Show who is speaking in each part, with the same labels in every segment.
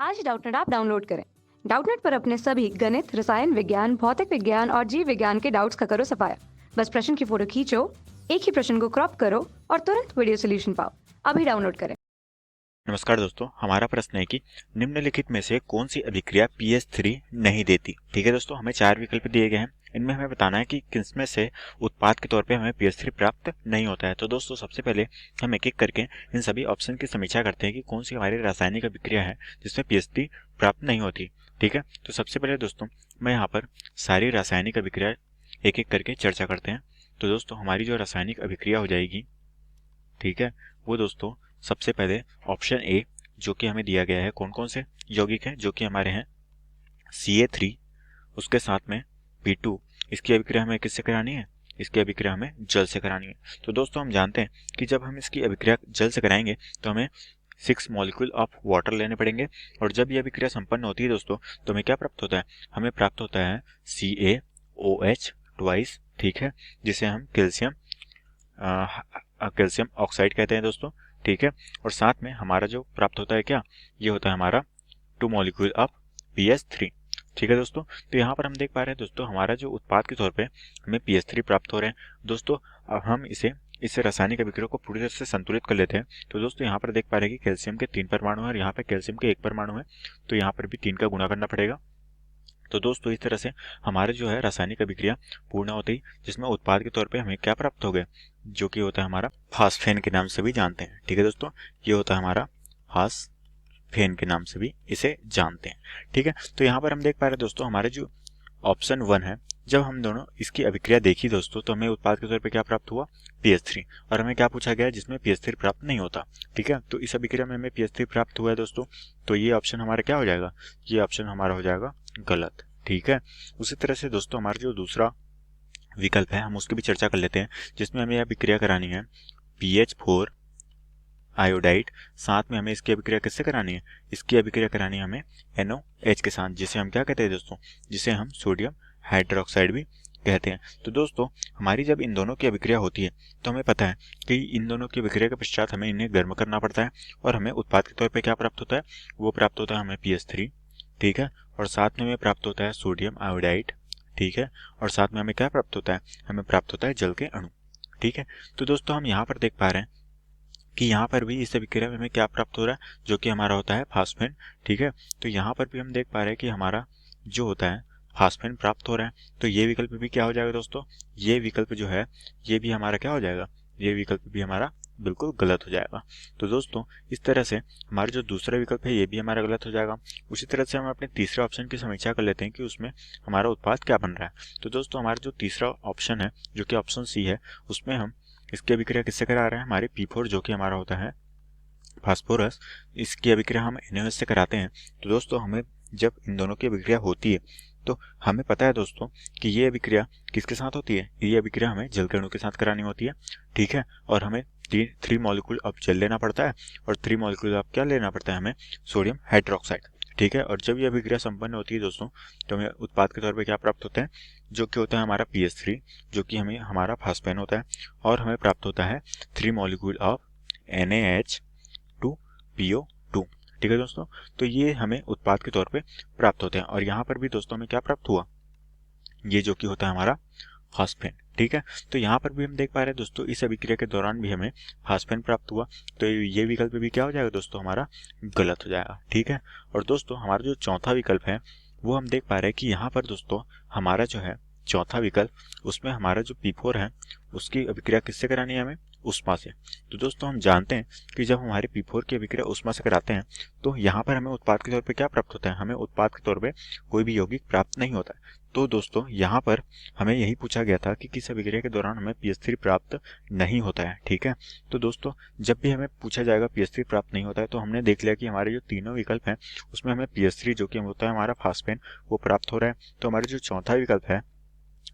Speaker 1: आज Doubtnut app download करें। Doubtnut पर अपने सभी गणित, रसायन विज्ञान, भौतिक विज्ञान और जीव विज्ञान के डाउट्स का करो सफाया। बस प्रश्न की फोटो खींचो, एक ही प्रश्न को क्रॉप करो और तुरंत वीडियो सोल्यूशन पाओ। अभी डाउनलोड करें।
Speaker 2: नमस्कार दोस्तों, हमारा प्रश्न है कि निम्नलिखित में से कौन सी अभिक्रिया pH3 नहीं देती। ठीक है दोस्तों, हमें 4 विकल्प दिए गए हैं। इनमें हमें बताना है कि किसमें से उत्पाद के तौर पे हमें pH3 प्राप्त नहीं होता है। तो दोस्तों सबसे पहले हम एक एक करके इन सभी ऑप्शन की समीक्षा करते हैं कि कौन सी हमारी रासायनिक अभिक्रिया है जिसमें pH3 प्राप्त नहीं होती। ठीक है, तो सबसे पहले दोस्तों मैं यहाँ पर सारी रासायनिक अभिक्रिया एक एक करके चर्चा करते हैं। तो दोस्तों हमारी जो रासायनिक अभिक्रिया हो जाएगी, ठीक है, वो दोस्तों सबसे पहले ऑप्शन ए जो कि हमें दिया गया है, कौन कौन से यौगिक हैं जो कि हमारे हैं Ca3, उसके साथ में P2। इसकी अभिक्रिया हमें किससे करानी है? इसकी अभिक्रिया हमें जल से करानी है। तो दोस्तों हम जानते हैं कि जब हम इसकी अभिक्रिया जल से कराएंगे तो हमें 6 मॉलिक्यूल ऑफ वाटर लेने पड़ेंगे, और जब ये अभिक्रिया संपन्न होती है दोस्तों तो हमें क्या प्राप्त होता है? हमें प्राप्त होता है CaOH ट्वाइस, ठीक है, जिसे हम कैल्शियम ऑक्साइड कहते हैं दोस्तों। ठीक है, और साथ में हमारा जो प्राप्त होता है क्या, ये होता है हमारा 2 मॉलिक्यूल ऑफ pH3। ठीक है दोस्तों, तो यहाँ पर हम देख पा रहे हैं दोस्तों हमारा जो उत्पाद के तौर पे हमें pH3 प्राप्त हो रहे हैं। दोस्तों अब हम इस रासायनिक अभिक्रिया को पूरी तरह से संतुलित कर लेते हैं। तो दोस्तों यहाँ पर देख पा रहे हैं कि कैल्शियम के 3 परमाणु है और यहाँ पे कैल्शियम के 1 परमाणु है, तो यहाँ पर भी 3 का गुणा करना पड़ेगा। तो दोस्तों इस तरह से हमारे जो है रासायनिक अभिक्रिया पूर्ण होती, जिसमें उत्पाद के तौर पे हमें क्या प्राप्त हो गए, जो कि होता है हमारा फास्फेन के नाम से भी जानते हैं। ठीक है दोस्तों, ये होता है हमारा फास्फेन के नाम से भी इसे जानते हैं। ठीक है, तो यहाँ पर हम देख पा रहे हैं दोस्तों हमारे जो ऑप्शन 1 है, जब हम दोनों इसकी अभिक्रिया देखी दोस्तों तो हमें उत्पाद के तौर पे क्या प्राप्त हुआ, pH3, और हमें क्या पूछा गया जिसमें pH3 प्राप्त नहीं होता। ठीक है, तो इस अभिक्रिया में हमें pH3 प्राप्त हुआ है दोस्तों, तो ये ऑप्शन हमारा क्या हो जाएगा, ये ऑप्शन हमारा हो जाएगा गलत। ठीक है, उसी तरह से दोस्तों हमारा जो दूसरा विकल्प है हम उसकी भी चर्चा कर लेते हैं, जिसमें हमें अभिक्रिया करानी है PH4 आयोडाइड, साथ में हमें इसकी अभिक्रिया किससे करानी है, इसकी अभिक्रिया करानी है हमें NOH के साथ, जिसे हम क्या कहते हैं दोस्तों, जिसे हम सोडियम हाइड्रोक्साइड भी कहते हैं। तो दोस्तों हमारी जब इन दोनों की अभिक्रिया होती है तो हमें पता है कि इन दोनों की अभिक्रिया के पश्चात हमें इन्हें गर्म करना पड़ता है, और हमें उत्पाद के तौर पे क्या प्राप्त होता है, वो प्राप्त होता है हमें pH3। ठीक है, और साथ में हमें प्राप्त होता है सोडियम आयोडाइड। ठीक है, और साथ में हमें क्या प्राप्त होता है, हमें प्राप्त होता है जल के अणु। ठीक है, तो दोस्तों हम यहाँ पर देख पा रहे हैं कि यहाँ पर भी इस अभिक्रिया में हमें क्या प्राप्त हो रहा है, जो कि हमारा होता है फास्फेन। ठीक है, तो यहाँ पर भी हम देख पा रहे हैं कि हमारा जो होता है फास्फेन प्राप्त हो रहा है। तो ये विकल्प भी क्या हो जाएगा दोस्तों, ये विकल्प जो है ये भी हमारा क्या हो जाएगा, ये विकल्प भी हमारा बिल्कुल गलत हो जाएगा। तो दोस्तों इस तरह से हमारा जो दूसरा विकल्प है ये भी हमारा गलत हो जाएगा। उसी तरह से हम अपने तीसरे ऑप्शन की समीक्षा कर लेते हैं कि उसमें हमारा उत्पाद क्या बन रहा है। तो दोस्तों हमारा जो तीसरा ऑप्शन है जो कि ऑप्शन सी है, उसमें हम इसकी अभिक्रिया किससे करा रहे हैं, हमारे P4 जो कि हमारा होता है फास्फोरस, इसकी अभिक्रिया हम NaOH से कराते हैं। तो दोस्तों हमें जब इन दोनों की अभिक्रिया होती है तो हमें पता है दोस्तों कि ये अभिक्रिया किसके साथ होती है, ये अभिक्रिया हमें जल के अणु के साथ करानी होती है। ठीक है, और हमें 3 मॉलिक्यूल ऑफ जल लेना पड़ता है और 3 मॉलिक्यूल ऑफ क्या लेना पड़ता है, हमें सोडियम हाइड्रोक्साइड। ठीक है, और जब ये अभिक्रिया संपन्न होती है दोस्तों तो हमें उत्पाद के तौर पे क्या प्राप्त होता है, जो कि होता है हमारा pH3, जो कि हमें हमारा फास्फेन होता है, और हमें प्राप्त होता है 3 मॉलिक्यूल ऑफ NaH2PO2। ठीक है दोस्तों, तो ये हमें उत्पाद के तौर पे प्राप्त होते हैं, और यहाँ पर भी दोस्तों हमें क्या प्राप्त हुआ, ये जो कि होता है हमारा फास्फेन। ठीक है, तो यहाँ पर भी हम देख पा रहे हैं दोस्तों इस अभिक्रिया के दौरान भी हमें फास्फेन प्राप्त हुआ, तो ये विकल्प भी क्या हो जाएगा दोस्तों, हमारा गलत हो जाएगा। ठीक है, और दोस्तों हमारा जो चौथा विकल्प है वो हम देख पा रहे हैं कि यहाँ पर दोस्तों हमारा जो है चौथा विकल्प, उसमें हमारा जो P4 है उसकी अभिक्रिया किससे करानी है, हमें उष्मा से। तो दोस्तों हम जानते हैं कि जब हमारे P4 की अभिक्रिया उष्मा से कराते हैं तो यहाँ पर हमें उत्पाद के तौर पे क्या प्राप्त होता है, हमें उत्पाद के तौर पे कोई भी यौगिक प्राप्त नहीं होता है। तो दोस्तों यहाँ पर हमें यही पूछा गया था कि किस अभिक्रिया के दौरान हमें pH3 प्राप्त नहीं होता है। ठीक है, तो दोस्तों जब भी हमें पूछा जाएगा pH3 प्राप्त नहीं होता है तो हमने देख लिया कि हमारे जो तीनों विकल्प हैं उसमें हमें pH3 जो कि होता है हमारा फास्फेन वो प्राप्त हो रहा है। तो हमारा जो चौथा विकल्प है,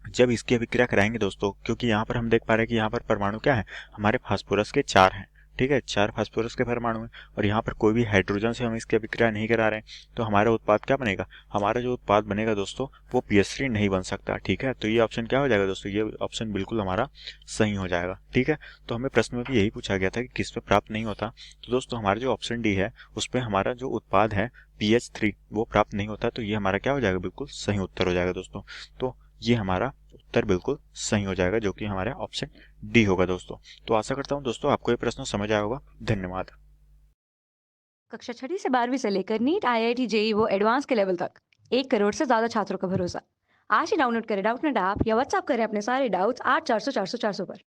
Speaker 2: जब इसकी अभिक्रिया कराएंगे दोस्तों, क्योंकि यहाँ पर हम देख पा रहे हैं कि यहाँ पर परमाणु क्या है, हमारे फास्फोरस के 4 हैं। ठीक है, 4 फास्फोरस के परमाणु हैं और यहाँ पर कोई भी हाइड्रोजन से हम इसकी अभिक्रिया नहीं करा रहे हैं, तो हमारा उत्पाद क्या बनेगा? हमारा जो उत्पाद बनेगा दोस्तों वो PH3 नहीं बन सकता। ठीक है, तो ये ऑप्शन क्या हो जाएगा दोस्तों? ये ऑप्शन बिल्कुल हमारा सही हो जाएगा। ठीक है, तो हमें प्रश्न में भी यही पूछा गया था कि किस पे प्राप्त नहीं होता, तो दोस्तों हमारा जो ऑप्शन डी है उस पर हमारा जो उत्पाद है PH3 वो प्राप्त नहीं होता, तो ये हमारा क्या हो जाएगा? बिल्कुल सही उत्तर हो जाएगा दोस्तों। तो ये हमारा उत्तर बिल्कुल सही हो जाएगा, जो कि हमारा ऑप्शन डी होगा दोस्तों। तो आशा करता हूँ दोस्तों आपको ये प्रश्न समझ आया होगा। धन्यवाद।
Speaker 1: कक्षा 6वीं से 12वीं से लेकर नीट, IIT, JEE वो एडवांस के लेवल तक 1 करोड़ से ज्यादा छात्रों का भरोसा। आज ही डाउनलोड करें डाउटनेट ऐप या व्हाट्सएप करें अपने सारे डाउट्स 8400 400 400 पर।